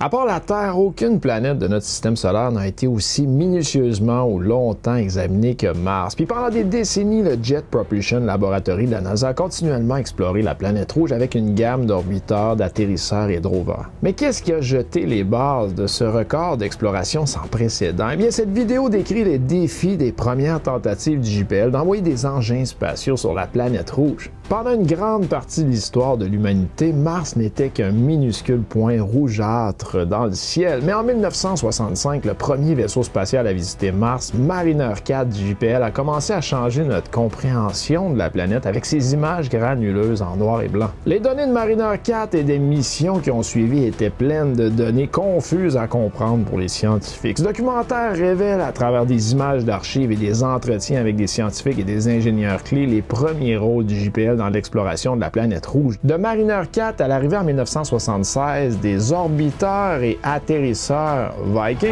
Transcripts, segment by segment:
À part la Terre, aucune planète de notre système solaire n'a été aussi minutieusement ou longtemps examinée que Mars. Puis pendant des décennies, le Jet Propulsion Laboratory de la NASA a continuellement exploré la planète rouge avec une gamme d'orbiteurs, d'atterrisseurs et de rovers. Mais qu'est-ce qui a jeté les bases de ce record d'exploration sans précédent? Eh bien, cette vidéo décrit les défis des premières tentatives du JPL d'envoyer des engins spatiaux sur la planète rouge. Pendant une grande partie de l'histoire de l'humanité, Mars n'était qu'un minuscule point rougeâtre dans le ciel. Mais en 1965, le premier vaisseau spatial à visiter Mars, Mariner 4 du JPL, a commencé à changer notre compréhension de la planète avec ses images granuleuses en noir et blanc. Les données de Mariner 4 et des missions qui ont suivi étaient pleines de données confuses à comprendre pour les scientifiques. Ce documentaire révèle à travers des images d'archives et des entretiens avec des scientifiques et des ingénieurs clés les premiers rôles du JPL dans l'exploration de la planète rouge. De Mariner 4 à l'arrivée en 1976 des orbiteurs et atterrisseurs Viking.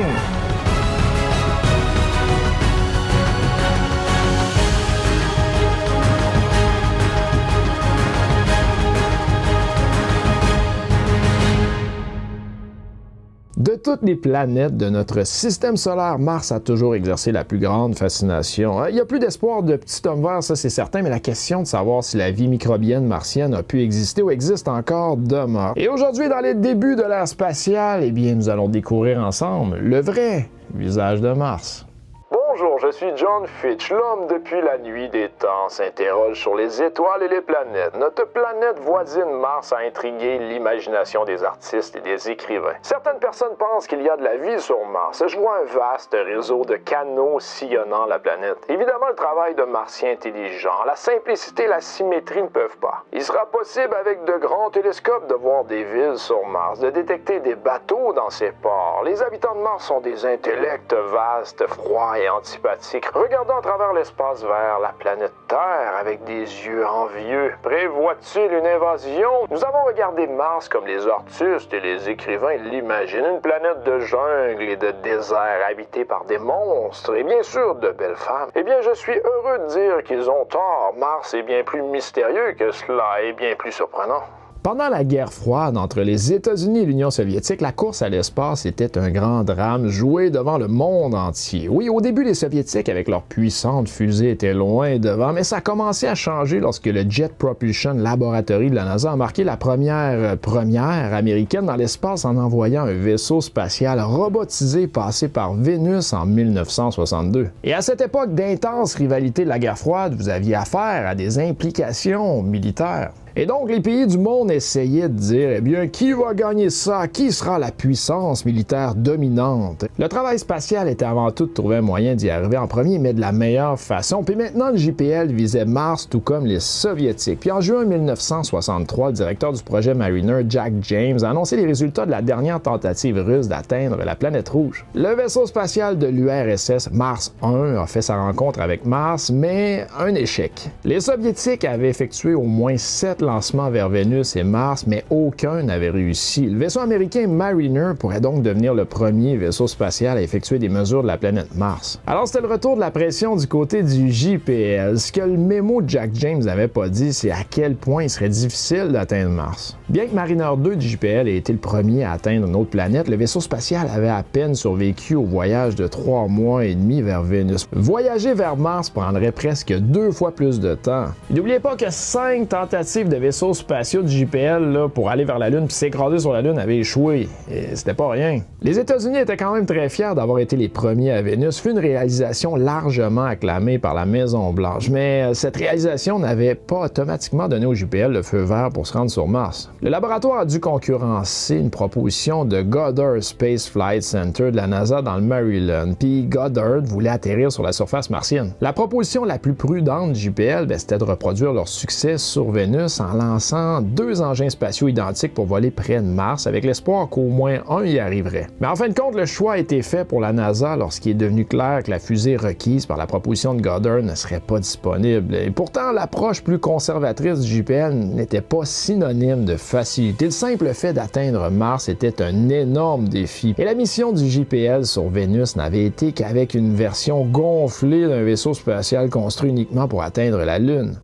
De toutes les planètes de notre système solaire, Mars a toujours exercé la plus grande fascination. Il n'y a plus d'espoir de petit homme vert, ça c'est certain, mais la question de savoir si la vie microbienne martienne a pu exister ou existe encore demeure. Et aujourd'hui, dans les débuts de l'ère spatiale, eh bien, nous allons découvrir ensemble le vrai visage de Mars. Bonjour, je suis John Fitch. L'homme depuis la nuit des temps s'interroge sur les étoiles et les planètes. Notre planète voisine Mars a intrigué l'imagination des artistes et des écrivains. Certaines personnes pensent qu'il y a de la vie sur Mars. Je vois un vaste réseau de canaux sillonnant la planète. Évidemment, le travail de martiens intelligents, la simplicité et la symétrie ne peuvent pas. Il sera possible avec de grands télescopes de voir des villes sur Mars, de détecter des bateaux dans ses ports. Les habitants de Mars sont des intellects vastes, froids et antipathiques. Regardant à travers l'espace vert la planète Terre avec des yeux envieux. Prévoit-il une invasion? Nous avons regardé Mars comme les artistes et les écrivains l'imaginent. Une planète de jungle et de désert habitée par des monstres et bien sûr de belles femmes. Eh bien, je suis heureux de dire qu'ils ont tort. Mars est bien plus mystérieux que cela et bien plus surprenant. Pendant la guerre froide entre les États-Unis et l'Union soviétique, la course à l'espace était un grand drame joué devant le monde entier. Oui, au début, les Soviétiques, avec leurs puissantes fusées, étaient loin devant, mais ça a commencé à changer lorsque le Jet Propulsion Laboratory de la NASA a marqué la première américaine dans l'espace en envoyant un vaisseau spatial robotisé passé par Vénus en 1962. Et à cette époque d'intense rivalité de la guerre froide, vous aviez affaire à des implications militaires. Et donc, les pays du monde essayaient de dire, eh bien, qui va gagner ça? Qui sera la puissance militaire dominante? Le travail spatial était avant tout de trouver un moyen d'y arriver en premier, mais de la meilleure façon. Puis maintenant, le JPL visait Mars, tout comme les Soviétiques. Puis en juin 1963, le directeur du projet Mariner, Jack James, a annoncé les résultats de la dernière tentative russe d'atteindre la planète rouge. Le vaisseau spatial de l'URSS Mars 1 a fait sa rencontre avec Mars, mais un échec. Les Soviétiques avaient effectué au moins 7 lancements vers Vénus et Mars, mais aucun n'avait réussi. Le vaisseau américain Mariner pourrait donc devenir le premier vaisseau spatial à effectuer des mesures de la planète Mars. Alors c'était le retour de la pression du côté du JPL. Ce que le mémo de Jack James n'avait pas dit, c'est à quel point il serait difficile d'atteindre Mars. Bien que Mariner 2 du JPL ait été le premier à atteindre une autre planète, le vaisseau spatial avait à peine survécu au voyage de 3 mois et demi vers Vénus. Voyager vers Mars prendrait presque 2 fois plus de temps. N'oubliez pas que 5 tentatives de vaisseaux spatiaux du JPL là, pour aller vers la Lune puis s'écraser sur la Lune avaient échoué. Et c'était pas rien. Les États-Unis étaient quand même très fiers d'avoir été les premiers à Vénus. Ce fut une réalisation largement acclamée par la Maison-Blanche, mais cette réalisation n'avait pas automatiquement donné au JPL le feu vert pour se rendre sur Mars. Le laboratoire a dû concurrencer une proposition de Goddard Space Flight Center de la NASA dans le Maryland, puis Goddard voulait atterrir sur la surface martienne. La proposition la plus prudente du JPL, c'était de reproduire leur succès sur Vénus en lançant 2 engins spatiaux identiques pour voler près de Mars, avec l'espoir qu'au moins un y arriverait. Mais en fin de compte, le choix a été fait pour la NASA lorsqu'il est devenu clair que la fusée requise par la proposition de Goddard ne serait pas disponible. Et pourtant, l'approche plus conservatrice du JPL n'était pas synonyme de facilité. Le simple fait d'atteindre Mars était un énorme défi. Et la mission du JPL sur Vénus n'avait été qu'avec une version gonflée d'un vaisseau spatial construit uniquement pour atteindre la Lune.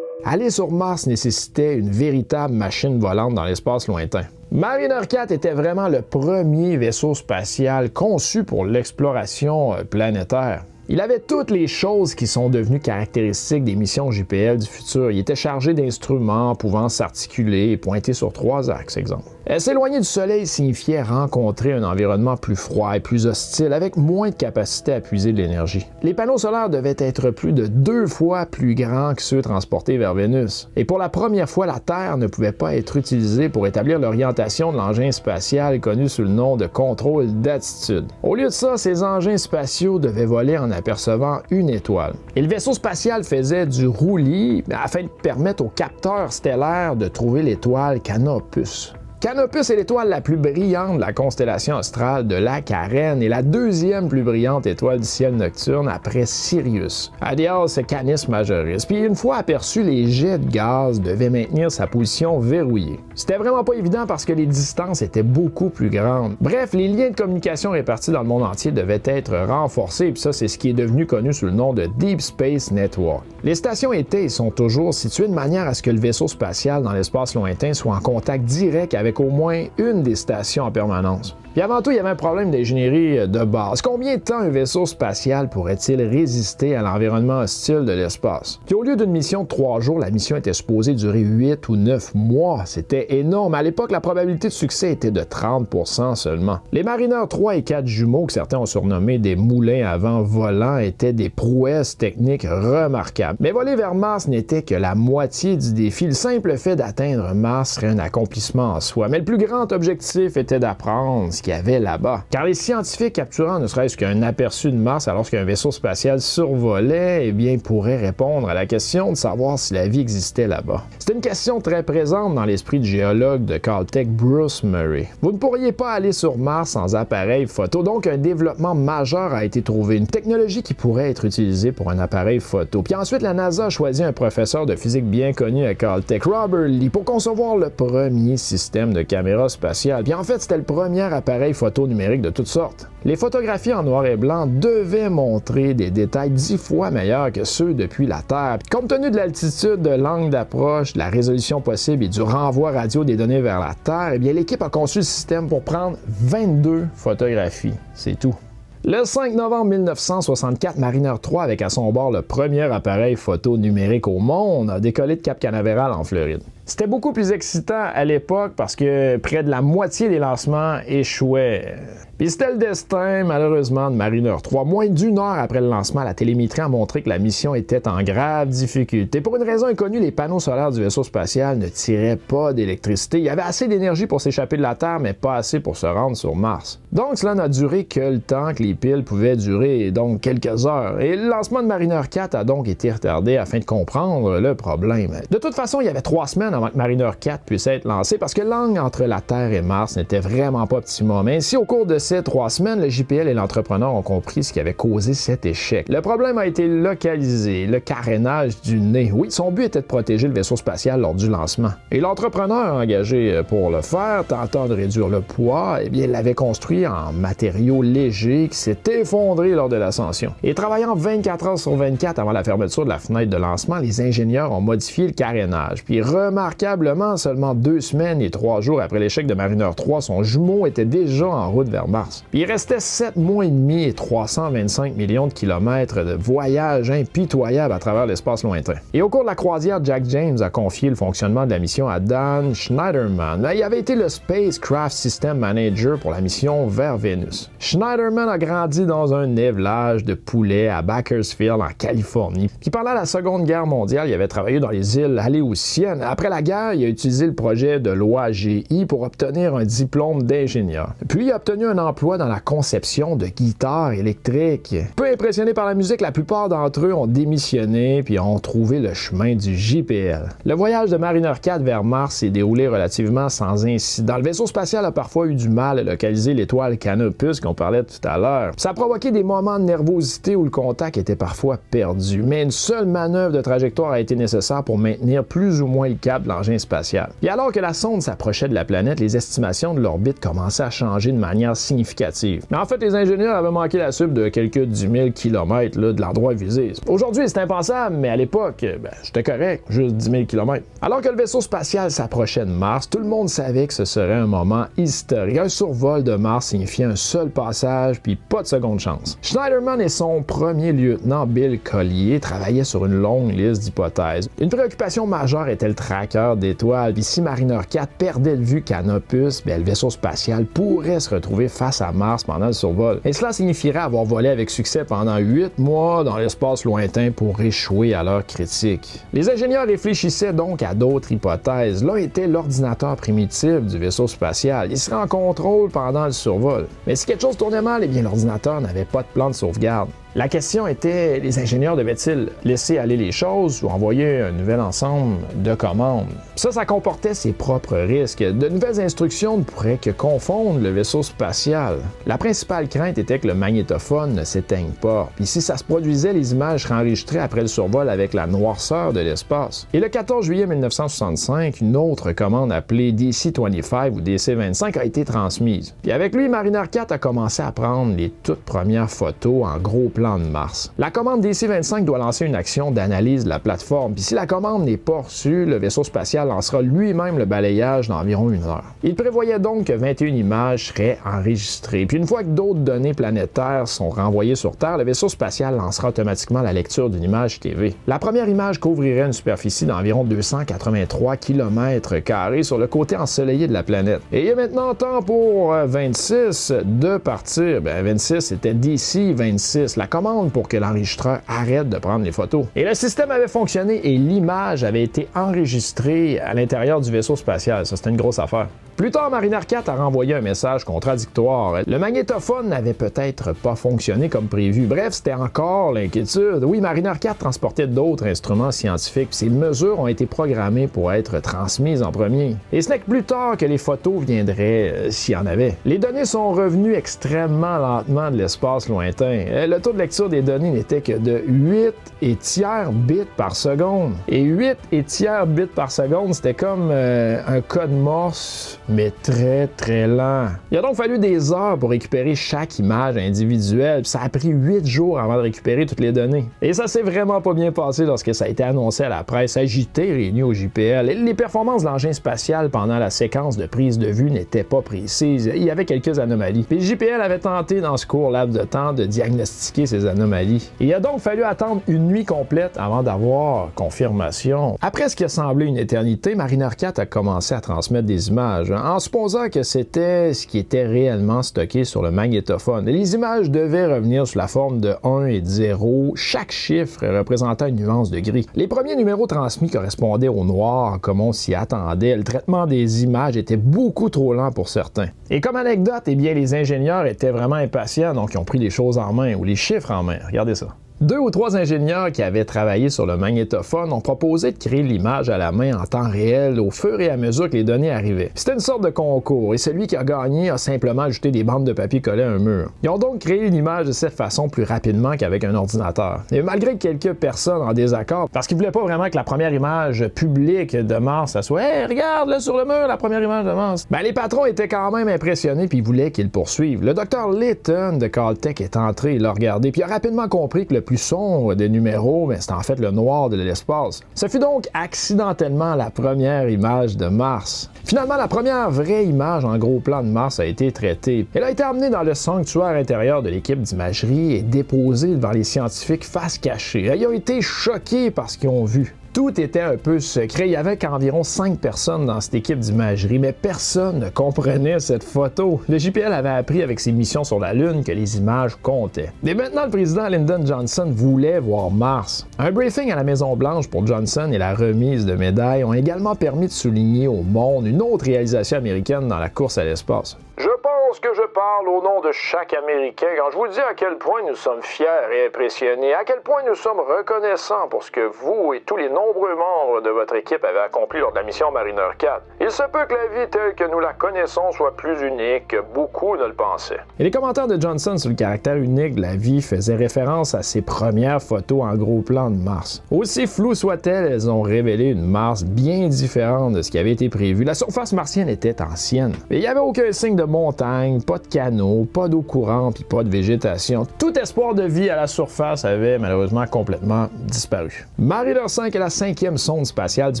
Aller sur Mars nécessitait une véritable machine volante dans l'espace lointain. Mariner 4 était vraiment le premier vaisseau spatial conçu pour l'exploration planétaire. Il avait toutes les choses qui sont devenues caractéristiques des missions JPL du futur. Il était chargé d'instruments pouvant s'articuler et pointer sur 3 axes, exemple. S'éloigner du Soleil signifiait rencontrer un environnement plus froid et plus hostile, avec moins de capacité à puiser de l'énergie. Les panneaux solaires devaient être plus de 2 fois plus grands que ceux transportés vers Vénus. Et pour la première fois, la Terre ne pouvait pas être utilisée pour établir l'orientation de l'engin spatial connu sous le nom de contrôle d'attitude. Au lieu de ça, ces engins spatiaux devaient voler en apercevant une étoile. Et le vaisseau spatial faisait du roulis afin de permettre aux capteurs stellaires de trouver l'étoile Canopus. Canopus est l'étoile la plus brillante de la constellation australe de la Carène et la deuxième plus brillante étoile du ciel nocturne après Sirius, alias Canis Majoris. Puis une fois aperçu, les jets de gaz devaient maintenir sa position verrouillée. C'était vraiment pas évident parce que les distances étaient beaucoup plus grandes. Bref, les liens de communication répartis dans le monde entier devaient être renforcés, puis ça c'est ce qui est devenu connu sous le nom de Deep Space Network. Les stations étaient et sont toujours situées de manière à ce que le vaisseau spatial dans l'espace lointain soit en contact direct avec au moins une des stations en permanence. Puis avant tout, il y avait un problème d'ingénierie de base. Combien de temps un vaisseau spatial pourrait-il résister à l'environnement hostile de l'espace? Puis au lieu d'une mission de 3 jours, la mission était supposée durer 8 ou 9 mois. C'était énorme. À l'époque, la probabilité de succès était de 30% seulement. Les Mariner 3 et 4 jumeaux, que certains ont surnommés des moulins à vent volants, étaient des prouesses techniques remarquables. Mais voler vers Mars n'était que la moitié du défi. Le simple fait d'atteindre Mars serait un accomplissement en soi. Mais le plus grand objectif était d'apprendre ce qu'il y avait là-bas. Car les scientifiques capturant ne serait-ce qu'un aperçu de Mars alors qu'un vaisseau spatial survolait, eh bien, pourraient répondre à la question de savoir si la vie existait là-bas. C'est une question très présente dans l'esprit du géologue de Caltech Bruce Murray. Vous ne pourriez pas aller sur Mars sans appareil photo, donc un développement majeur a été trouvé, une technologie qui pourrait être utilisée pour un appareil photo. Puis ensuite, la NASA a choisi un professeur de physique bien connu à Caltech, Robert Lee, pour concevoir le premier système de caméra spatiale. Puis en fait, c'était le premier appareil photo numérique de toutes sortes. Les photographies en noir et blanc devaient montrer des détails 10 fois meilleurs que ceux depuis la Terre. Puis compte tenu de l'altitude, de l'angle d'approche, de la résolution possible et du renvoi radio des données vers la Terre, eh bien l'équipe a conçu le système pour prendre 22 photographies. C'est tout. Le 5 novembre 1964, Mariner 3, avec à son bord le premier appareil photo numérique au monde, a décollé de Cap Canaveral en Floride. C'était beaucoup plus excitant à l'époque parce que près de la moitié des lancements échouaient. Puis c'était le destin, malheureusement, de Mariner 3. Moins d'1 heure après le lancement, la télémétrie a montré que la mission était en grave difficulté. Pour une raison inconnue, les panneaux solaires du vaisseau spatial ne tiraient pas d'électricité. Il y avait assez d'énergie pour s'échapper de la Terre, mais pas assez pour se rendre sur Mars. Donc cela n'a duré que le temps que les piles pouvaient durer, donc quelques heures. Et le lancement de Mariner 4 a donc été retardé afin de comprendre le problème. De toute façon, il y avait 3 semaines avant que Mariner 4 puisse être lancé parce que l'angle entre la Terre et Mars n'était vraiment pas optimum. Ainsi, au cours de ces 3 semaines, le JPL et l'entrepreneur ont compris ce qui avait causé cet échec. Le problème a été localisé, le carénage du nez. Oui, son but était de protéger le vaisseau spatial lors du lancement. Et l'entrepreneur engagé pour le faire, tentant de réduire le poids, eh bien, il l'avait construit en matériaux légers qui s'est effondré lors de l'ascension. Et travaillant 24 heures sur 24 avant la fermeture de la fenêtre de lancement, les ingénieurs ont modifié le carénage. Puis remarquablement, seulement 2 semaines et 3 jours après l'échec de Mariner 3, son jumeau était déjà en route vers Mars. Puis il restait 7 mois et demi et 325 millions de kilomètres de voyage impitoyable à travers l'espace lointain. Et au cours de la croisière, Jack James a confié le fonctionnement de la mission à Dan Schneiderman. Il avait été le Spacecraft System Manager pour la mission vers Vénus. Schneiderman a grandi dans un évelage de poulets à Bakersfield, en Californie. Puis pendant la Seconde Guerre mondiale, il avait travaillé dans les îles Aléoutiennes. Après la guerre, il a utilisé le projet de loi GI pour obtenir un diplôme d'ingénieur. Puis il a obtenu un emploi dans la conception de guitares électriques. Peu impressionné par la musique, la plupart d'entre eux ont démissionné puis ont trouvé le chemin du JPL. Le voyage de Mariner 4 vers Mars s'est déroulé relativement sans incident. Le vaisseau spatial a parfois eu du mal à localiser l'étoile Canopus qu'on parlait tout à l'heure. Ça a provoqué des moments de nervosité où le contact était parfois perdu. Mais une seule manœuvre de trajectoire a été nécessaire pour maintenir plus ou moins le cap de l'engin spatial. Et alors que la sonde s'approchait de la planète, les estimations de l'orbite commençaient à changer de manière significative. Mais en fait, les ingénieurs avaient manqué la cible de quelques 10 000 km de l'endroit visé. Aujourd'hui, c'est impensable, mais à l'époque, j'étais correct, juste 10 000 km. Alors que le vaisseau spatial s'approchait de Mars, tout le monde savait que ce serait un moment historique. Un survol de Mars signifiait un seul passage, puis pas de seconde chance. Schneiderman et son premier lieutenant Bill Collier travaillaient sur une longue liste d'hypothèses. Une préoccupation majeure était le tracker d'étoiles, puis si Mariner 4 perdait de vue Canopus, le vaisseau spatial pourrait se retrouver face à Mars pendant le survol. Et cela signifierait avoir volé avec succès pendant 8 mois dans l'espace lointain pour échouer à l'heure critique. Les ingénieurs réfléchissaient donc à d'autres hypothèses. L'un était l'ordinateur primitif du vaisseau spatial. Il serait en contrôle pendant le survol. Mais si quelque chose tournait mal, l'ordinateur n'avait pas de plan de sauvegarde. La question était, les ingénieurs devaient-ils laisser aller les choses ou envoyer un nouvel ensemble de commandes? Ça comportait ses propres risques. De nouvelles instructions ne pourraient que confondre le vaisseau spatial. La principale crainte était que le magnétophone ne s'éteigne pas. Puis si ça se produisait, les images seraient enregistrées après le survol avec la noirceur de l'espace. Et le 14 juillet 1965, une autre commande appelée DC-25 ou DC-25 a été transmise. Puis avec lui, Mariner 4 a commencé à prendre les toutes premières photos en gros plan de Mars. La commande DC-25 doit lancer une action d'analyse de la plateforme, puis si la commande n'est pas reçue, le vaisseau spatial lancera lui-même le balayage d'environ 1 heure. Il prévoyait donc que 21 images seraient enregistrées, puis une fois que d'autres données planétaires sont renvoyées sur Terre, le vaisseau spatial lancera automatiquement la lecture d'une image TV. La première image couvrirait une superficie d'environ 283 km² sur le côté ensoleillé de la planète. Et il est maintenant temps pour 26 de partir. 26 c'était DC-26. La commande pour que l'enregistreur arrête de prendre les photos. Et le système avait fonctionné et l'image avait été enregistrée à l'intérieur du vaisseau spatial. Ça, c'était une grosse affaire. Plus tard, Mariner 4 a renvoyé un message contradictoire. Le magnétophone n'avait peut-être pas fonctionné comme prévu. Bref, c'était encore l'inquiétude. Oui, Mariner 4 transportait d'autres instruments scientifiques, puis ces mesures ont été programmées pour être transmises en premier. Et ce n'est que plus tard que les photos viendraient, s'il y en avait. Les données sont revenues extrêmement lentement de l'espace lointain. Le taux de lecture des données n'était que de 8 et tiers bits par seconde. Et 8 et tiers bits par seconde, c'était comme un code morse, mais très très lent. Il a donc fallu des heures pour récupérer chaque image individuelle, puis ça a pris 8 jours avant de récupérer toutes les données. Et ça s'est vraiment pas bien passé lorsque ça a été annoncé à la presse agitée réunie au JPL. Les performances de l'engin spatial pendant la séquence de prise de vue n'étaient pas précises. Il y avait quelques anomalies. Puis le JPL avait tenté dans ce court laps de temps de diagnostiquer ces anomalies. Et il a donc fallu attendre une nuit complète avant d'avoir confirmation. Après ce qui a semblé une éternité, Mariner 4 a commencé à transmettre des images, en supposant que c'était ce qui était réellement stocké sur le magnétophone. Les images devaient revenir sous la forme de 1 et de 0, chaque chiffre représentant une nuance de gris. Les premiers numéros transmis correspondaient au noir, comme on s'y attendait. Le traitement des images était beaucoup trop lent pour certains. Et comme anecdote, les ingénieurs étaient vraiment impatients, donc ils ont pris les choses en main, ou les chiffres en main. Regardez ça. 2 ou 3 ingénieurs qui avaient travaillé sur le magnétophone ont proposé de créer l'image à la main en temps réel au fur et à mesure que les données arrivaient. C'était une sorte de concours et celui qui a gagné a simplement ajouté des bandes de papier collées à un mur. Ils ont donc créé une image de cette façon plus rapidement qu'avec un ordinateur. Et malgré quelques personnes en désaccord, parce qu'ils voulaient pas vraiment que la première image publique de Mars, ça soit « Hey, regarde là sur le mur, la première image de Mars », les patrons étaient quand même impressionnés puis ils voulaient qu'ils poursuivent. Le docteur Layton de Caltech est entré et l'a regardé puis a rapidement compris que le plus sombre des numéros, mais c'était en fait le noir de l'espace. Ce fut donc accidentellement la première image de Mars. Finalement, la première vraie image en gros plan de Mars a été traitée. Elle a été emmenée dans le sanctuaire intérieur de l'équipe d'imagerie et déposée devant les scientifiques face cachée. Ils ont été choqués par ce qu'ils ont vu. Tout était un peu secret. Il y avait qu'environ 5 personnes dans cette équipe d'imagerie, mais personne ne comprenait cette photo. Le JPL avait appris avec ses missions sur la Lune que les images comptaient. Et maintenant, le président Lyndon Johnson voulait voir Mars. Un briefing à la Maison-Blanche pour Johnson et la remise de médailles ont également permis de souligner au monde une autre réalisation américaine dans la course à l'espace. Je pense pense que je parle au nom de chaque Américain quand je vous dis à quel point nous sommes fiers et impressionnés, à quel point nous sommes reconnaissants pour ce que vous et tous les nombreux membres de votre équipe avez accompli lors de la mission Mariner 4. Il se peut que la vie telle que nous la connaissons soit plus unique que beaucoup ne le pensaient. Et les commentaires de Johnson sur le caractère unique de la vie faisaient référence à ses premières photos en gros plan de Mars. Aussi floues soient-elles, elles ont révélé une Mars bien différente de ce qui avait été prévu. La surface martienne était ancienne. Mais il n'y avait aucun signe de montagne, pas de canaux, pas d'eau courante puis pas de végétation. Tout espoir de vie à la surface avait malheureusement complètement disparu. Mariner 5 est la 5e sonde spatiale du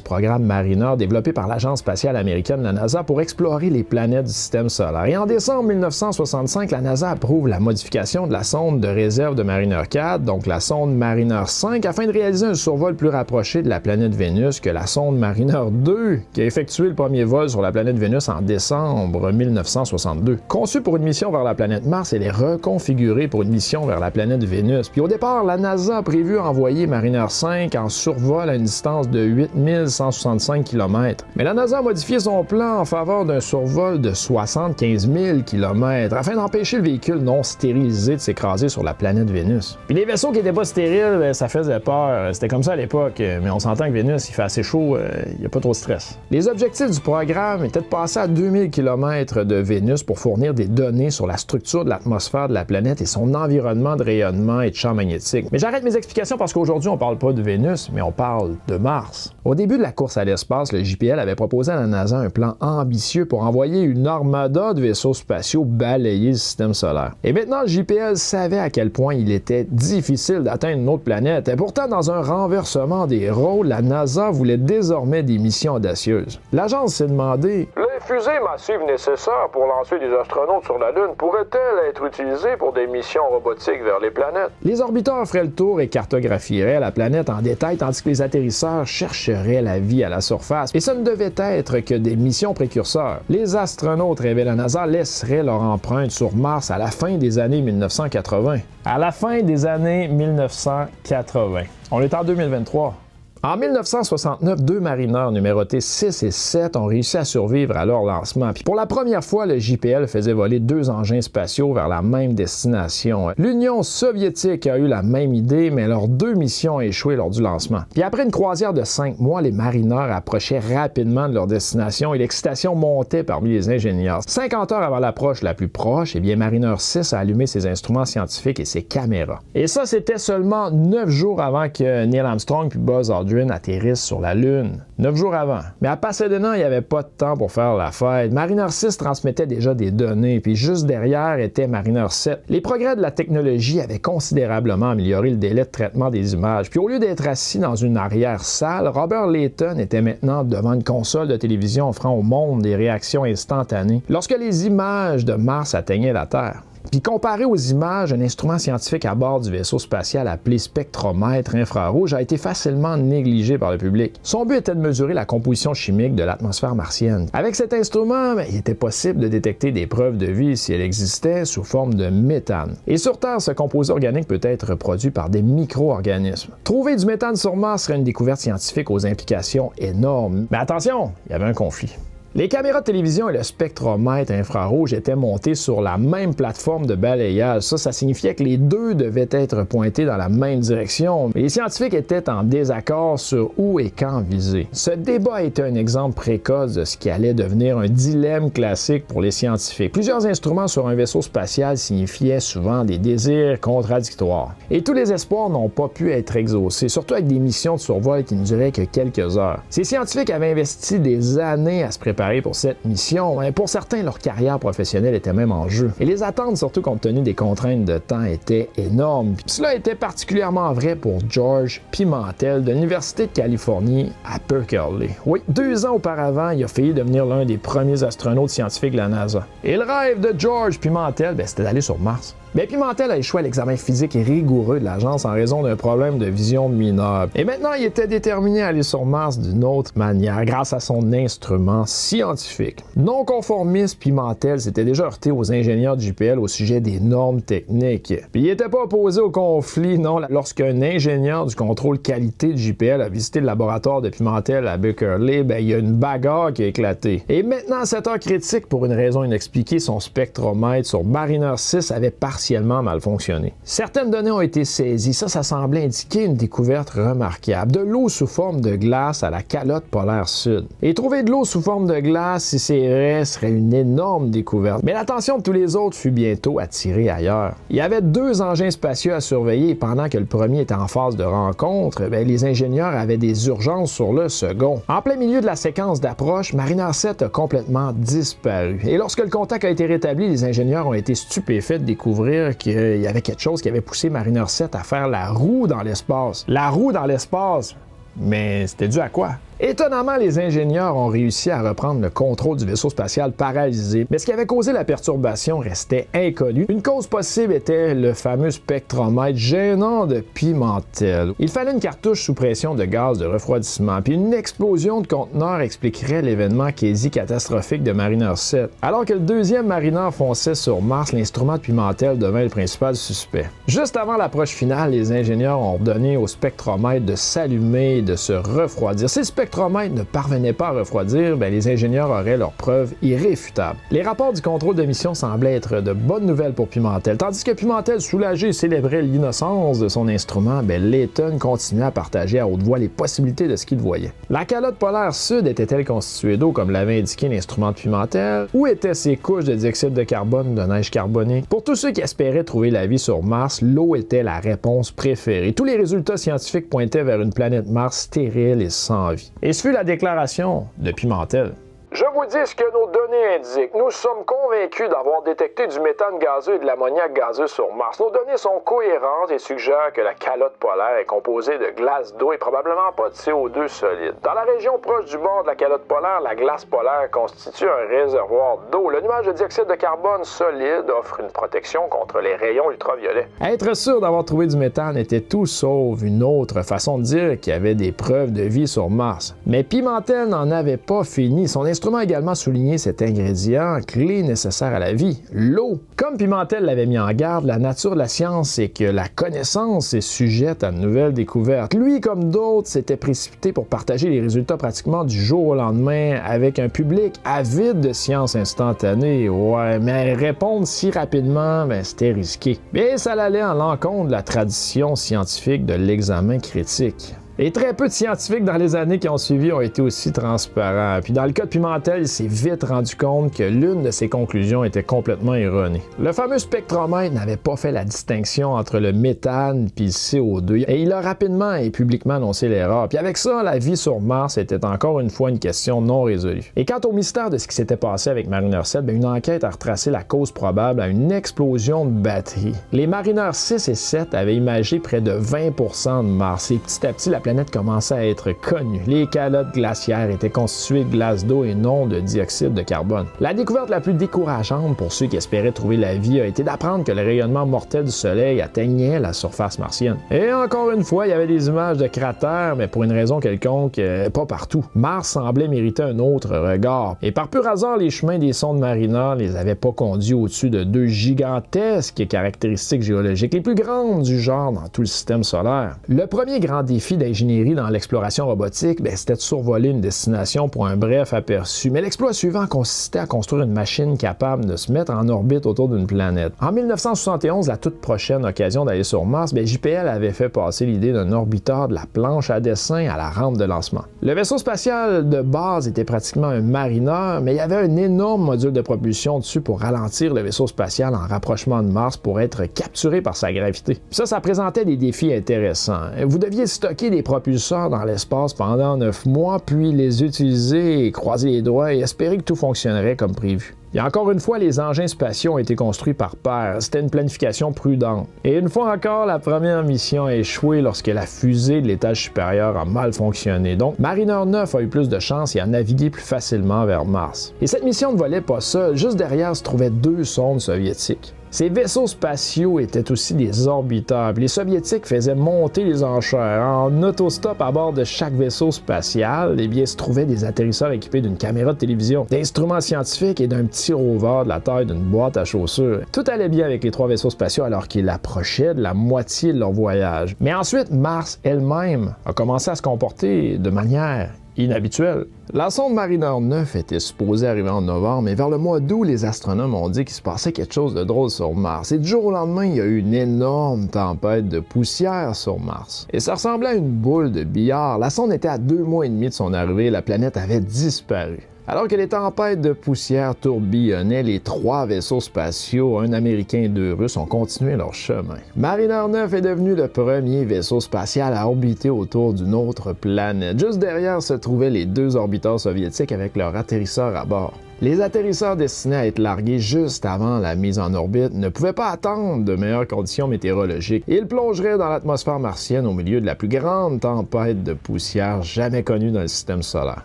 programme Mariner développée par l'Agence spatiale américaine, la NASA, pour explorer les planètes du système solaire. Et en décembre 1965, la NASA approuve la modification de la sonde de réserve de Mariner 4, donc la sonde Mariner 5, afin de réaliser un survol plus rapproché de la planète Vénus que la sonde Mariner 2, qui a effectué le premier vol sur la planète Vénus en décembre 1962. Conçue pour une mission vers la planète Mars, elle est reconfigurée pour une mission vers la planète Vénus. Puis au départ, la NASA a prévu envoyer Mariner 5 en survol à une distance de 8165 km. Mais la NASA a modifié son plan en faveur d'un survol de 75 000 km afin d'empêcher le véhicule non stérilisé de s'écraser sur la planète Vénus. Puis les vaisseaux qui n'étaient pas stériles, ça faisait peur. C'était comme ça à l'époque, mais on s'entend que Vénus, il fait assez chaud, il n'y a pas trop de stress. Les objectifs du programme étaient de passer à 2000 km de Vénus pour fournir des données sur la structure de l'atmosphère de la planète et son environnement de rayonnement et de champ magnétique. Mais j'arrête mes explications parce qu'aujourd'hui, on parle pas de Vénus, mais on parle de Mars. Au début de la course à l'espace, le JPL avait proposé à la NASA un plan ambitieux pour envoyer une armada de vaisseaux spatiaux balayer le système solaire. Et maintenant, le JPL savait à quel point il était difficile d'atteindre une autre planète. Et pourtant, dans un renversement des rôles, la NASA voulait désormais des missions audacieuses. L'agence s'est demandé: les fusées massives nécessaires pour lancer des astronautes sur la Lune pourraient-elles être utilisées pour des missions robotiques vers les planètes? Les orbiteurs feraient le tour et cartographieraient la planète en détail, tandis que les atterrisseurs chercheraient la vie à la surface. Et ça ne devait être que des missions précurseurs. Les astronautes, rêvait la NASA, laisseraient leur empreinte sur Mars à la fin des années 1980. À la fin des années 1980. On est en 2023. En 1969, deux marineurs numérotés 6 et 7 ont réussi à survivre à leur lancement. Puis pour la première fois, le JPL faisait voler deux engins spatiaux vers la même destination. L'Union soviétique a eu la même idée, mais leurs deux missions ont échoué lors du lancement. Puis après une croisière de 5 mois, les marineurs approchaient rapidement de leur destination et l'excitation montait parmi les ingénieurs. 50 heures avant l'approche la plus proche, eh bien Mariner 6 a allumé ses instruments scientifiques et ses caméras. Et ça, c'était seulement 9 jours avant que Neil Armstrong puis Buzz Aldrin atterrissent sur la Lune. 9 jours avant. Mais à Pasadena, il n'y avait pas de temps pour faire la fête. Mariner 6 transmettait déjà des données, puis juste derrière était Mariner 7. Les progrès de la technologie avaient considérablement amélioré le délai de traitement des images. Puis au lieu d'être assis dans une arrière-salle, Robert Layton était maintenant devant une console de télévision offrant au monde des réactions instantanées lorsque les images de Mars atteignaient la Terre. Puis comparé aux images, un instrument scientifique à bord du vaisseau spatial appelé spectromètre infrarouge a été facilement négligé par le public. Son but était de mesurer la composition chimique de l'atmosphère martienne. Avec cet instrument, il était possible de détecter des preuves de vie si elle existait sous forme de méthane. Et sur Terre, ce composé organique peut être produit par des micro-organismes. Trouver du méthane sur Mars serait une découverte scientifique aux implications énormes. Mais attention, il y avait un conflit. Les caméras de télévision et le spectromètre infrarouge étaient montés sur la même plateforme de balayage. Ça signifiait que les deux devaient être pointés dans la même direction. Mais les scientifiques étaient en désaccord sur où et quand viser. Ce débat était un exemple précoce de ce qui allait devenir un dilemme classique pour les scientifiques. Plusieurs instruments sur un vaisseau spatial signifiaient souvent des désirs contradictoires. Et tous les espoirs n'ont pas pu être exaucés, surtout avec des missions de survol qui ne duraient que quelques heures. Ces scientifiques avaient investi des années à se préparer pour cette mission. Pour certains, leur carrière professionnelle était même en jeu. Et les attentes, surtout compte tenu des contraintes de temps, étaient énormes. Puis cela était particulièrement vrai pour George Pimentel de l'Université de Californie à Berkeley. Oui, 2 ans auparavant, il a failli devenir l'un des premiers astronautes scientifiques de la NASA. Et le rêve de George Pimentel, c'était d'aller sur Mars. Mais Pimentel a échoué à l'examen physique rigoureux de l'agence en raison d'un problème de vision mineur. Et maintenant, il était déterminé à aller sur Mars d'une autre manière, grâce à son instrument scientifique. Non conformiste, Pimentel s'était déjà heurté aux ingénieurs du JPL au sujet des normes techniques. Puis il n'était pas opposé au conflit, non, lorsqu'un ingénieur du contrôle qualité du JPL a visité le laboratoire de Pimentel à Beckerley, il y a une bagarre qui a éclaté. Et maintenant, à cette heure critique, pour une raison inexpliquée, son spectromètre sur Mariner 6 avait partiellement mal fonctionné. Certaines données ont été saisies, ça semblait indiquer une découverte remarquable, de l'eau sous forme de glace à la calotte polaire sud. Et trouver de l'eau sous forme de glace, si c'est vrai, serait une énorme découverte. Mais l'attention de tous les autres fut bientôt attirée ailleurs. Il y avait 2 engins spatiaux à surveiller et pendant que le premier était en phase de rencontre, les ingénieurs avaient des urgences sur le second. En plein milieu de la séquence d'approche, Mariner 7 a complètement disparu. Et lorsque le contact a été rétabli, les ingénieurs ont été stupéfaits de découvrir qu'il y avait quelque chose qui avait poussé Mariner 7 à faire la roue dans l'espace. La roue dans l'espace? Mais c'était dû à quoi? Étonnamment, les ingénieurs ont réussi à reprendre le contrôle du vaisseau spatial paralysé, mais ce qui avait causé la perturbation restait inconnu. Une cause possible était le fameux spectromètre gênant de Pimentel. Il fallait une cartouche sous pression de gaz de refroidissement, puis une explosion de conteneur expliquerait l'événement quasi catastrophique de Mariner 7. Alors que le deuxième Mariner fonçait sur Mars, l'instrument de Pimentel devint le principal suspect. Juste avant l'approche finale, les ingénieurs ont ordonné au spectromètre de s'allumer et de se refroidir. Si le spectromètre ne parvenait pas à refroidir, les ingénieurs auraient leurs preuves irréfutables. Les rapports du contrôle de mission semblaient être de bonnes nouvelles pour Pimentel, tandis que Pimentel, soulagé, célébrait l'innocence de son instrument, Layton continuait à partager à haute voix les possibilités de ce qu'il voyait. La calotte polaire sud était-elle constituée d'eau comme l'avait indiqué l'instrument de Pimentel? Où étaient ces couches de dioxyde de carbone ou de neige carbonée? Pour tous ceux qui espéraient trouver la vie sur Mars, l'eau était la réponse préférée. Tous les résultats scientifiques pointaient vers une planète Mars stérile et sans vie. Et ce fut la déclaration de Pimentel. Je vous dis ce que nos données indiquent. Nous sommes convaincus d'avoir détecté du méthane gazeux et de l'ammoniac gazeux sur Mars. Nos données sont cohérentes et suggèrent que la calotte polaire est composée de glace d'eau et probablement pas de CO2 solide. Dans la région proche du bord de la calotte polaire, la glace polaire constitue un réservoir d'eau. Le nuage de dioxyde de carbone solide offre une protection contre les rayons ultraviolets. Être sûr d'avoir trouvé du méthane était tout sauf une autre façon de dire qu'il y avait des preuves de vie sur Mars. Mais Pimentel n'en avait pas fini. Son instrument a également souligné cet ingrédient clé nécessaire à la vie, l'eau. Comme Pimentel l'avait mis en garde, la nature de la science, c'est que la connaissance est sujette à de nouvelles découvertes. Lui, comme d'autres, s'était précipité pour partager les résultats pratiquement du jour au lendemain avec un public avide de science instantanée. Ouais, mais répondre si rapidement, c'était risqué. Mais ça allait en l'encontre de la tradition scientifique de l'examen critique. Et très peu de scientifiques dans les années qui ont suivi ont été aussi transparents. Puis dans le cas de Pimentel, il s'est vite rendu compte que l'une de ses conclusions était complètement erronée. Le fameux spectromètre n'avait pas fait la distinction entre le méthane puis le CO2 et il a rapidement et publiquement annoncé l'erreur. Puis avec ça, la vie sur Mars était encore une fois une question non résolue. Et quant au mystère de ce qui s'était passé avec Mariner 7, une enquête a retracé la cause probable à une explosion de batterie. Les Mariner 6 et 7 avaient imagé près de 20% de Mars et petit à petit, la planète commençait à être connue. Les calottes glaciaires étaient constituées de glace d'eau et non de dioxyde de carbone. La découverte la plus décourageante pour ceux qui espéraient trouver la vie a été d'apprendre que le rayonnement mortel du Soleil atteignait la surface martienne. Et encore une fois, il y avait des images de cratères, mais pour une raison quelconque, pas partout. Mars semblait mériter un autre regard. Et par pur hasard, les chemins des sondes Mariner les avaient pas conduits au-dessus de 2 gigantesques caractéristiques géologiques, les plus grandes du genre dans tout le système solaire. Le premier grand défi d'ingénierie dans l'exploration robotique, c'était de survoler une destination pour un bref aperçu. Mais l'exploit suivant consistait à construire une machine capable de se mettre en orbite autour d'une planète. En 1971, la toute prochaine occasion d'aller sur Mars, JPL avait fait passer l'idée d'un orbiteur de la planche à dessin à la rampe de lancement. Le vaisseau spatial de base était pratiquement un Mariner, mais il y avait un énorme module de propulsion dessus pour ralentir le vaisseau spatial en rapprochement de Mars pour être capturé par sa gravité. Puis ça présentait des défis intéressants. Vous deviez stocker des propulseurs dans l'espace pendant 9 mois, puis les utiliser, croiser les doigts et espérer que tout fonctionnerait comme prévu. Et encore une fois, les engins spatiaux ont été construits par paire. C'était une planification prudente. Et une fois encore, la première mission a échoué lorsque la fusée de l'étage supérieur a mal fonctionné. Donc, Mariner 9 a eu plus de chance et a navigué plus facilement vers Mars. Et cette mission ne volait pas seule. Juste derrière se trouvaient 2 sondes soviétiques. Ces vaisseaux spatiaux étaient aussi des orbiteurs, puis les Soviétiques faisaient monter les enchères. En autostop à bord de chaque vaisseau spatial, eh bien, se trouvaient des atterrisseurs équipés d'une caméra de télévision, d'instruments scientifiques et d'un petit rover de la taille d'une boîte à chaussures. Tout allait bien avec les 3 vaisseaux spatiaux alors qu'ils approchaient de la moitié de leur voyage. Mais ensuite, Mars elle-même a commencé à se comporter de manière inhabituelle. La sonde Mariner 9 était supposée arriver en novembre, mais vers le mois d'août, les astronomes ont dit qu'il se passait quelque chose de drôle sur Mars. Et du jour au lendemain, il y a eu une énorme tempête de poussière sur Mars. Et ça ressemblait à une boule de billard. La sonde était à 2 mois et demi de son arrivée, la planète avait disparu. Alors que les tempêtes de poussière tourbillonnaient, les 3 vaisseaux spatiaux, un américain et 2 russes, ont continué leur chemin. Mariner 9 est devenu le premier vaisseau spatial à orbiter autour d'une autre planète. Juste derrière se trouvaient les 2 orbiteurs soviétiques avec leur atterrisseur à bord. Les atterrisseurs destinés à être largués juste avant la mise en orbite ne pouvaient pas attendre de meilleures conditions météorologiques. Ils plongeraient dans l'atmosphère martienne au milieu de la plus grande tempête de poussière jamais connue dans le système solaire.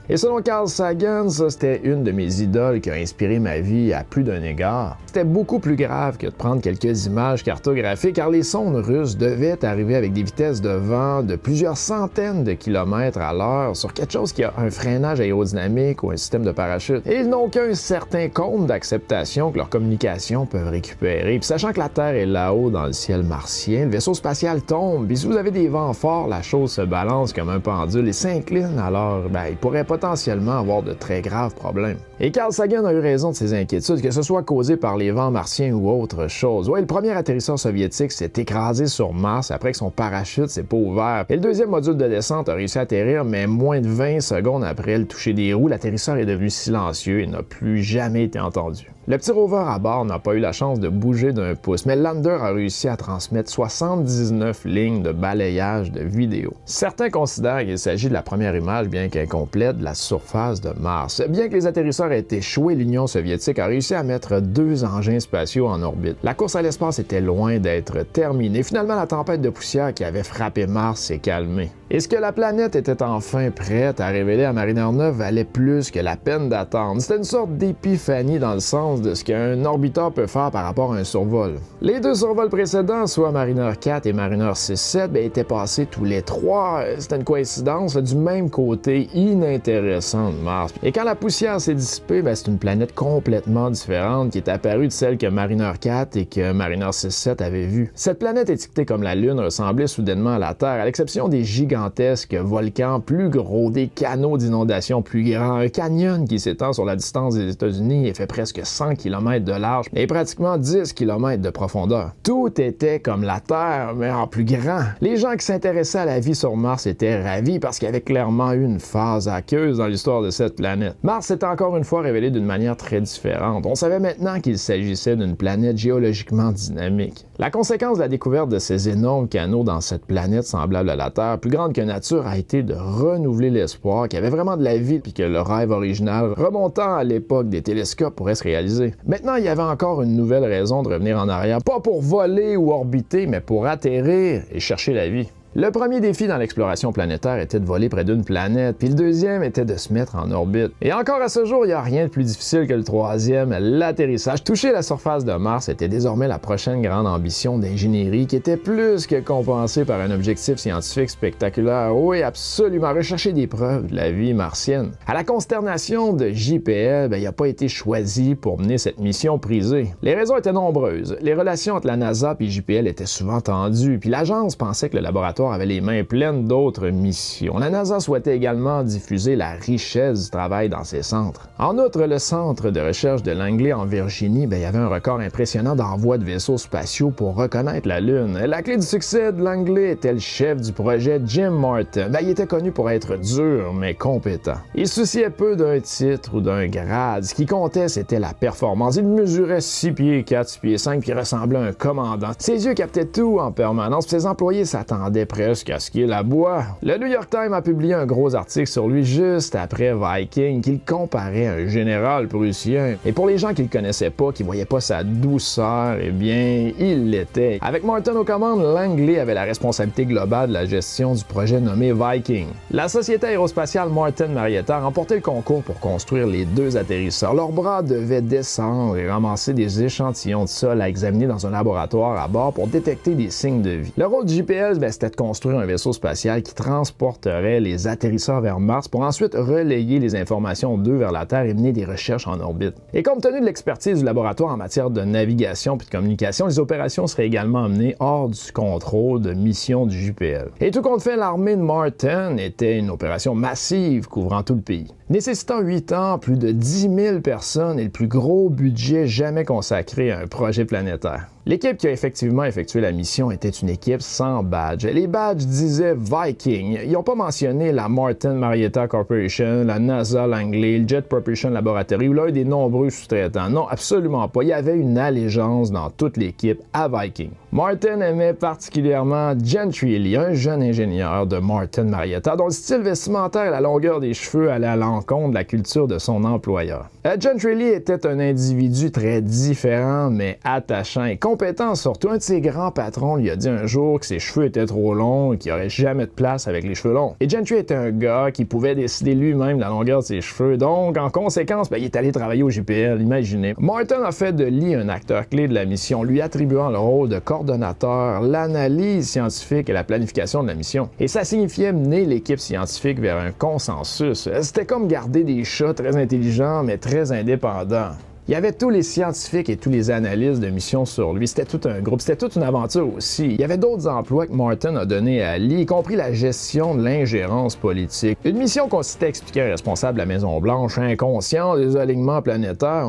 Et selon Carl Sagan, ça c'était une de mes idoles qui a inspiré ma vie à plus d'un égard. C'était beaucoup plus grave que de prendre quelques images cartographiques car les sondes russes devaient arriver avec des vitesses de vent de plusieurs centaines de kilomètres à l'heure sur quelque chose qui a un freinage aérodynamique ou un système de parachute. Et ils n'ont qu'un certain compte d'acceptation que leurs communications peuvent récupérer. Puis sachant que la Terre est là-haut dans le ciel martien, le vaisseau spatial tombe, puis si vous avez des vents forts, la chose se balance comme un pendule et s'incline, alors il pourrait potentiellement avoir de très graves problèmes. Et Carl Sagan a eu raison de ses inquiétudes, que ce soit causé par les vents martiens ou autre chose. Ouais, le premier atterrisseur soviétique s'est écrasé sur Mars après que son parachute s'est pas ouvert. Et le deuxième module de descente a réussi à atterrir, mais moins de 20 secondes après le toucher des roues, l'atterrisseur est devenu silencieux et n'a plus jamais été entendu. Le petit rover à bord n'a pas eu la chance de bouger d'un pouce, mais le lander a réussi à transmettre 79 lignes de balayage de vidéo. Certains considèrent qu'il s'agit de la première image, bien qu'incomplète, de la surface de Mars. Bien que les atterrisseurs aient échoué, l'Union soviétique a réussi à mettre 2 engins spatiaux en orbite. La course à l'espace était loin d'être terminée. Finalement, la tempête de poussière qui avait frappé Mars s'est calmée. Et ce que la planète était enfin prête à révéler à Mariner 9 valait plus que la peine d'attendre. C'était une sorte d'épiphanie dans le sens de ce qu'un orbiteur peut faire par rapport à un survol. Les 2 survols précédents, soit Mariner 4 et Mariner 6-7, étaient passés tous les 3, c'était une coïncidence, du même côté inintéressant de Mars. Et quand la poussière s'est dissipée, c'est une planète complètement différente qui est apparue de celle que Mariner 4 et que Mariner 6-7 avaient vue. Cette planète étiquetée comme la Lune ressemblait soudainement à la Terre, à l'exception des gigantesques volcans plus gros, des canaux d'inondation plus grands, un canyon qui s'étend sur la distance des États-Unis et fait presque 100 km de large et pratiquement 10 km de profondeur. Tout était comme la Terre, mais en plus grand. Les gens qui s'intéressaient à la vie sur Mars étaient ravis parce qu'il y avait clairement eu une phase aqueuse dans l'histoire de cette planète. Mars s'est encore une fois révélé d'une manière très différente. On savait maintenant qu'il s'agissait d'une planète géologiquement dynamique. La conséquence de la découverte de ces énormes canaux dans cette planète semblable à la Terre, plus grande que nature, a été de renouveler l'espoir qu'il y avait vraiment de la vie puis que le rêve original, remontant à l'époque des télescopes, pourrait se réaliser. Maintenant, il y avait encore une nouvelle raison de revenir en arrière, pas pour voler ou orbiter, mais pour atterrir et chercher la vie. Le premier défi dans l'exploration planétaire était de voler près d'une planète, puis le deuxième était de se mettre en orbite. Et encore à ce jour, il n'y a rien de plus difficile que le troisième, l'atterrissage. Toucher la surface de Mars était désormais la prochaine grande ambition d'ingénierie qui était plus que compensée par un objectif scientifique spectaculaire. Oui, absolument, rechercher des preuves de la vie martienne. À la consternation de JPL, il n'a pas été choisi pour mener cette mission prisée. Les raisons étaient nombreuses. Les relations entre la NASA et JPL étaient souvent tendues, puis l'agence pensait que le laboratoire avait les mains pleines d'autres missions. La NASA souhaitait également diffuser la richesse du travail dans ses centres. En outre, le centre de recherche de Langley en Virginie, il y avait un record impressionnant d'envoi de vaisseaux spatiaux pour reconnaître la Lune. La clé du succès de Langley était le chef du projet, Jim Martin. Il était connu pour être dur, mais compétent. Il se souciait peu d'un titre ou d'un grade. Ce qui comptait, c'était la performance. Il mesurait 6 pieds 4, 6 pieds 5, puis ressemblait à un commandant. Ses yeux captaient tout en permanence, puis ses employés s'attendaient presque à ce qu'il aboie. Le New York Times a publié un gros article sur lui juste après Viking qu'il comparait à un général prussien. Et pour les gens qui le connaissaient pas, qui voyaient pas sa douceur, eh bien, il l'était. Avec Martin aux commandes, Langley avait la responsabilité globale de la gestion du projet nommé Viking. La société aérospatiale Martin Marietta a remporté le concours pour construire les 2 atterrisseurs. Leurs bras devaient descendre et ramasser des échantillons de sol à examiner dans un laboratoire à bord pour détecter des signes de vie. Le rôle du GPS, c'était de construire un vaisseau spatial qui transporterait les atterrisseurs vers Mars pour ensuite relayer les informations d'eux vers la Terre et mener des recherches en orbite. Et compte tenu de l'expertise du laboratoire en matière de navigation puis de communication, les opérations seraient également menées hors du contrôle de mission du JPL. Et tout compte fait, l'armée de Martin était une opération massive couvrant tout le pays. Nécessitant 8 ans, plus de 10 000 personnes et le plus gros budget jamais consacré à un projet planétaire. L'équipe qui a effectivement effectué la mission était une équipe sans badge. Les badges disaient Viking. Ils n'ont pas mentionné la Martin Marietta Corporation, la NASA Langley, le Jet Propulsion Laboratory ou l'un des nombreux sous-traitants. Non, absolument pas. Il y avait une allégeance dans toute l'équipe à Viking. Martin aimait particulièrement Gentry Lee, un jeune ingénieur de Martin Marietta dont le style vestimentaire et la longueur des cheveux allaient à l'encontre de la culture de son employeur. Gentry Lee était un individu très différent mais attachant et compétent surtout. Un de ses grands patrons lui a dit un jour que ses cheveux étaient trop longs et qu'il n'y aurait jamais de place avec les cheveux longs. Et Gentry était un gars qui pouvait décider lui-même de la longueur de ses cheveux, donc en conséquence, il est allé travailler au JPL, imaginez. Martin a fait de Lee un acteur clé de la mission, lui attribuant le rôle de coordonnateur, l'analyse scientifique et la planification de la mission. Et ça signifiait mener l'équipe scientifique vers un consensus. C'était comme garder des chats très intelligents mais très indépendants. Il y avait tous les scientifiques et tous les analystes de mission sur lui. C'était tout un groupe, c'était toute une aventure aussi. Il y avait d'autres emplois que Martin a donnés à Lee, y compris la gestion de l'ingérence politique. Une mission consistait à expliquer à un responsable de la Maison-Blanche, inconscient des alignements planétaires,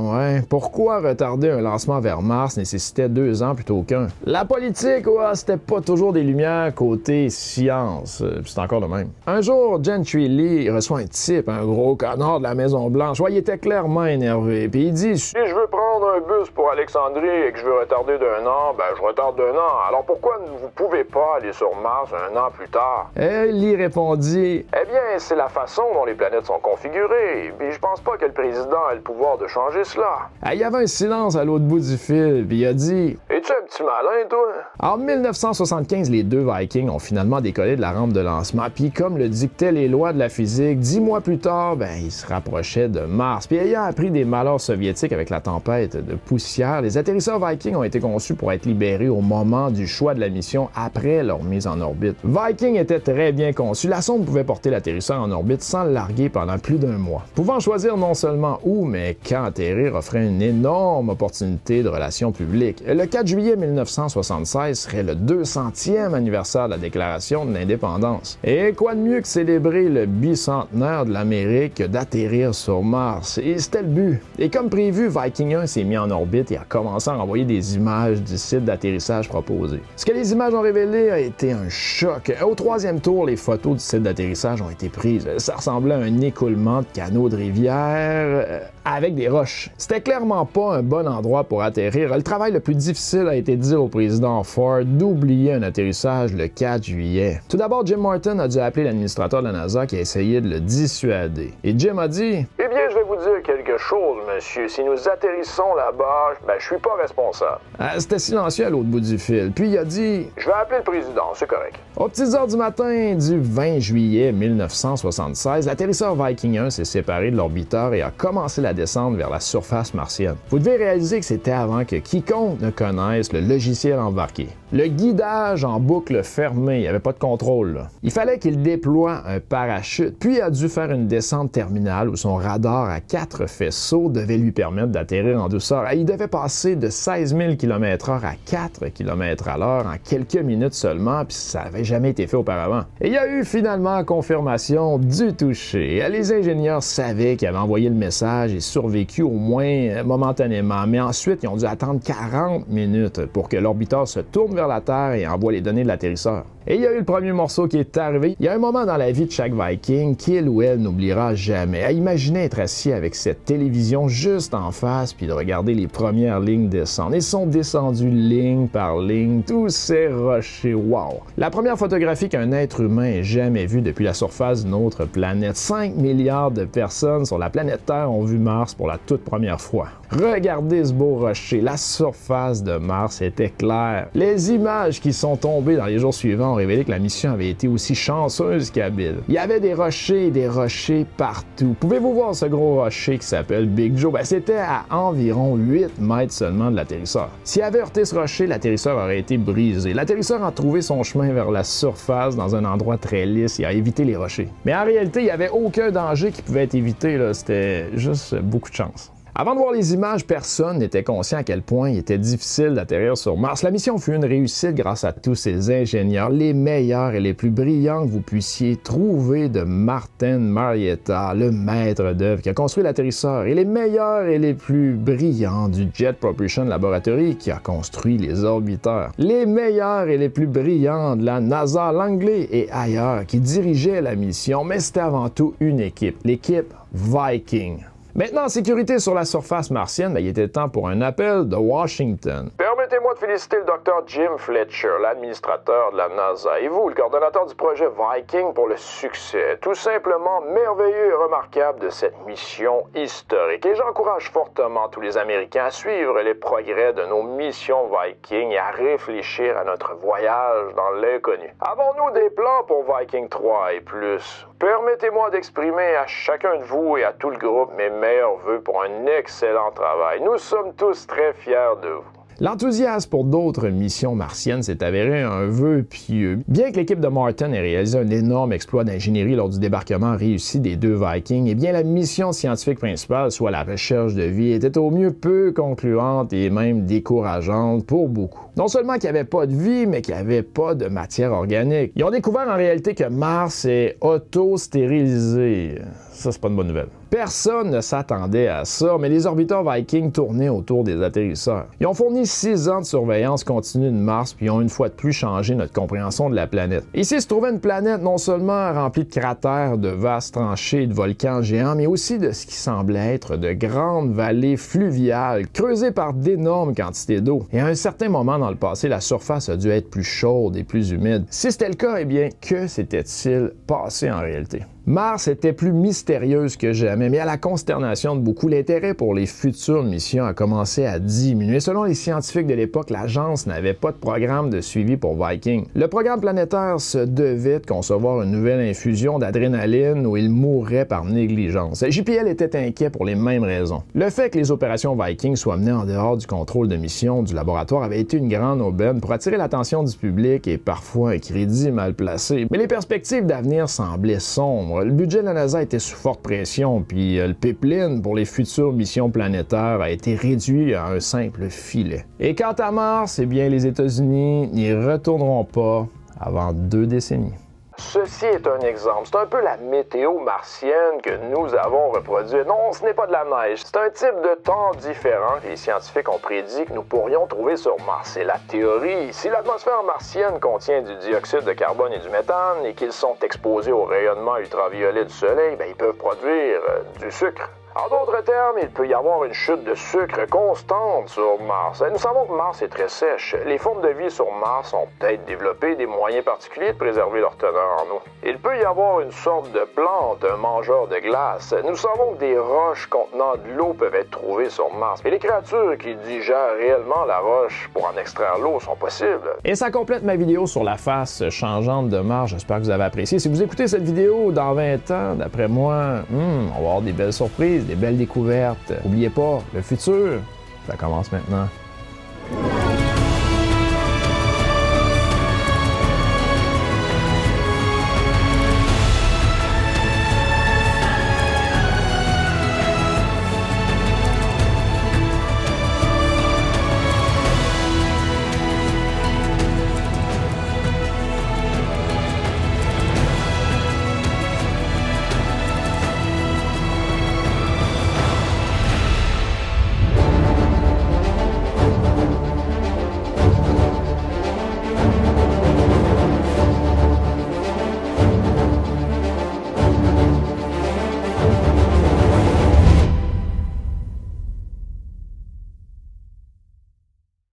pourquoi retarder un lancement vers Mars nécessitait 2 ans plutôt qu'un. La politique, c'était pas toujours des lumières côté science. C'est encore le même. Un jour, Gentry Lee reçoit un type, un gros connard de la Maison-Blanche. Il était clairement énervé, puis il dit: si je veux prendre un bus pour Alexandrie et que je veux retarder d'1 an, je retarde d'1 an. Alors pourquoi vous pouvez pas aller sur Mars 1 an plus tard? Et Lee répondit: eh bien, c'est la façon dont les planètes sont configurées. Puis je pense pas que le président ait le pouvoir de changer cela. Il y avait un silence à l'autre bout du fil, puis il a dit: es-tu un petit malin, toi? En 1975, les 2 Vikings ont finalement décollé de la rampe de lancement, puis comme le dictaient les lois de la physique, 10 mois plus tard, ils se rapprochaient de Mars. Puis ayant appris des malheurs soviétiques avec la tempête de poussière, les atterrisseurs Viking ont été conçus pour être libérés au moment du choix de la mission après leur mise en orbite. Viking était très bien conçu. La sonde pouvait porter l'atterrisseur en orbite sans le larguer pendant plus d'1 mois. Pouvant choisir non seulement où, mais quand atterrir offrait une énorme opportunité de relations publiques. Le 4 juillet 1976 serait le 200e anniversaire de la Déclaration de l'Indépendance. Et quoi de mieux que célébrer le bicentenaire de l'Amérique que d'atterrir sur Mars? Et c'était le but. Et comme prévu, Viking 1 s'est mis en orbite et a commencé à envoyer des images du site d'atterrissage proposé. Ce que les images ont révélé a été un choc. Au 3e tour, les photos du site d'atterrissage ont été prises. Ça ressemblait à un écoulement de canaux de rivière avec des roches. C'était clairement pas un bon endroit pour atterrir. Le travail le plus difficile a été de dire au président Ford d'oublier un atterrissage le 4 juillet. Tout d'abord, Jim Martin a dû appeler l'administrateur de la NASA qui a essayé de le dissuader. Et Jim a dit: eh bien, je vais vous dire quelque chose, monsieur. Si nous atterrissons là-bas, je suis pas responsable. C'était silencieux à l'autre bout du fil. Puis il a dit: je vais appeler le président, c'est correct. Aux petites heures du matin du 20 juillet 1976, l'atterrisseur Viking 1 s'est séparé de l'orbiteur et a commencé la descente vers la surface martienne. Vous devez réaliser que c'était avant que quiconque ne connaisse le logiciel embarqué. Le guidage en boucle fermée, il n'y avait pas de contrôle, là. Il fallait qu'il déploie un parachute, puis il a dû faire une descente terminale où son radar à 4 faisceaux devait lui permettre d'atterrir en douceur. Il devait passer de 16 000 km/h à 4 km/h en quelques minutes seulement, puis ça n'avait jamais été fait auparavant. Et il y a eu finalement confirmation du toucher. Les ingénieurs savaient qu'ils avaient envoyé le message et survécu au moins momentanément, mais ensuite ils ont dû attendre 40 minutes pour que l'orbiteur se tourne vers la Terre et envoie les données de l'atterrisseur. Et il y a eu le premier morceau qui est arrivé. Il y a un moment dans la vie de chaque Viking qu'il ou elle n'oubliera jamais. À imaginer être assis avec cette télévision juste en face puis de regarder les premières lignes descendre. Ils sont descendus ligne par ligne, tous ces rochers. Wow! La première photographie qu'un être humain ait jamais vue depuis la surface d'une autre planète. 5 milliards de personnes sur la planète Terre ont vu Mars pour la toute première fois. Regardez ce beau rocher. La surface de Mars était claire. Les images qui sont tombées dans les jours suivants ont révélé que la mission avait été aussi chanceuse qu'habile. Il y avait des rochers partout. Pouvez-vous voir ce gros rocher qui s'appelle Big Joe? C'était à environ 8 mètres seulement de l'atterrisseur. S'il avait heurté ce rocher, l'atterrisseur aurait été brisé. L'atterrisseur a trouvé son chemin vers la surface dans un endroit très lisse et a évité les rochers. Mais en réalité, il n'y avait aucun danger qui pouvait être évité. C'était juste beaucoup de chance. Avant de voir les images, personne n'était conscient à quel point il était difficile d'atterrir sur Mars. La mission fut une réussite grâce à tous ces ingénieurs, les meilleurs et les plus brillants que vous puissiez trouver, de Martin Marietta, le maître d'œuvre qui a construit l'atterrisseur, et les meilleurs et les plus brillants du Jet Propulsion Laboratory qui a construit les orbiteurs. Les meilleurs et les plus brillants de la NASA, Langley et ailleurs qui dirigeaient la mission, mais c'était avant tout une équipe, l'équipe Viking. Maintenant, en sécurité sur la surface martienne, il était temps pour un appel de Washington. Permettez-moi de féliciter le Dr. Jim Fletcher, l'administrateur de la NASA, et vous, le coordonnateur du projet Viking, pour le succès tout simplement merveilleux et remarquable de cette mission historique. Et j'encourage fortement tous les Américains à suivre les progrès de nos missions Viking et à réfléchir à notre voyage dans l'inconnu. Avons-nous des plans pour Viking 3 et plus? Permettez-moi d'exprimer à chacun de vous et à tout le groupe mes meilleurs vœux pour un excellent travail. Nous sommes tous très fiers de vous. L'enthousiasme pour d'autres missions martiennes s'est avéré un vœu pieux. Bien que l'équipe de Martin ait réalisé un énorme exploit d'ingénierie lors du débarquement réussi des deux Vikings, eh bien la mission scientifique principale, soit la recherche de vie, était au mieux peu concluante et même décourageante pour beaucoup. Non seulement qu'il n'y avait pas de vie, mais qu'il n'y avait pas de matière organique. Ils ont découvert en réalité que Mars est auto-stérilisé. Ça, c'est pas une bonne nouvelle. Personne ne s'attendait à ça, mais les orbiteurs Viking tournaient autour des atterrisseurs. Ils ont fourni 6 ans de surveillance continue de Mars, puis ils ont une fois de plus changé notre compréhension de la planète. Ici se trouvait une planète non seulement remplie de cratères, de vastes tranchées et de volcans géants, mais aussi de ce qui semblait être de grandes vallées fluviales, creusées par d'énormes quantités d'eau. Et à un certain moment dans le passé, la surface a dû être plus chaude et plus humide. Si c'était le cas, eh bien, que s'était-il passé en réalité? Mars était plus mystérieuse que jamais, mais à la consternation de beaucoup, l'intérêt pour les futures missions a commencé à diminuer. Selon les scientifiques de l'époque, l'agence n'avait pas de programme de suivi pour Viking. Le programme planétaire se devait de concevoir une nouvelle infusion d'adrénaline où il mourrait par négligence. JPL était inquiet pour les mêmes raisons. Le fait que les opérations Viking soient menées en dehors du contrôle de mission du laboratoire avait été une grande aubaine pour attirer l'attention du public et parfois un crédit mal placé. Mais les perspectives d'avenir semblaient sombres. Le budget de la NASA était sous forte pression, puis le pipeline pour les futures missions planétaires a été réduit à un simple filet. Et quant à Mars, eh bien, les États-Unis n'y retourneront pas avant 2 décennies. Ceci est un exemple. C'est un peu la météo martienne que nous avons reproduite. Non, ce n'est pas de la neige. C'est un type de temps différent que les scientifiques ont prédit que nous pourrions trouver sur Mars. C'est la théorie. Si l'atmosphère martienne contient du dioxyde de carbone et du méthane et qu'ils sont exposés au rayonnement ultraviolet du Soleil, ils peuvent produire du sucre. En d'autres termes, il peut y avoir une chute de sucre constante sur Mars. Nous savons que Mars est très sèche. Les formes de vie sur Mars ont peut-être développé des moyens particuliers de préserver leur teneur en eau. Il peut y avoir une sorte de plante, un mangeur de glace. Nous savons que des roches contenant de l'eau peuvent être trouvées sur Mars. Et les créatures qui digèrent réellement la roche pour en extraire l'eau sont possibles. Et ça complète ma vidéo sur la face changeante de Mars. J'espère que vous avez apprécié. Si vous écoutez cette vidéo dans 20 ans, d'après moi, on va avoir des belles surprises, des belles découvertes. N'oubliez pas, le futur, ça commence maintenant.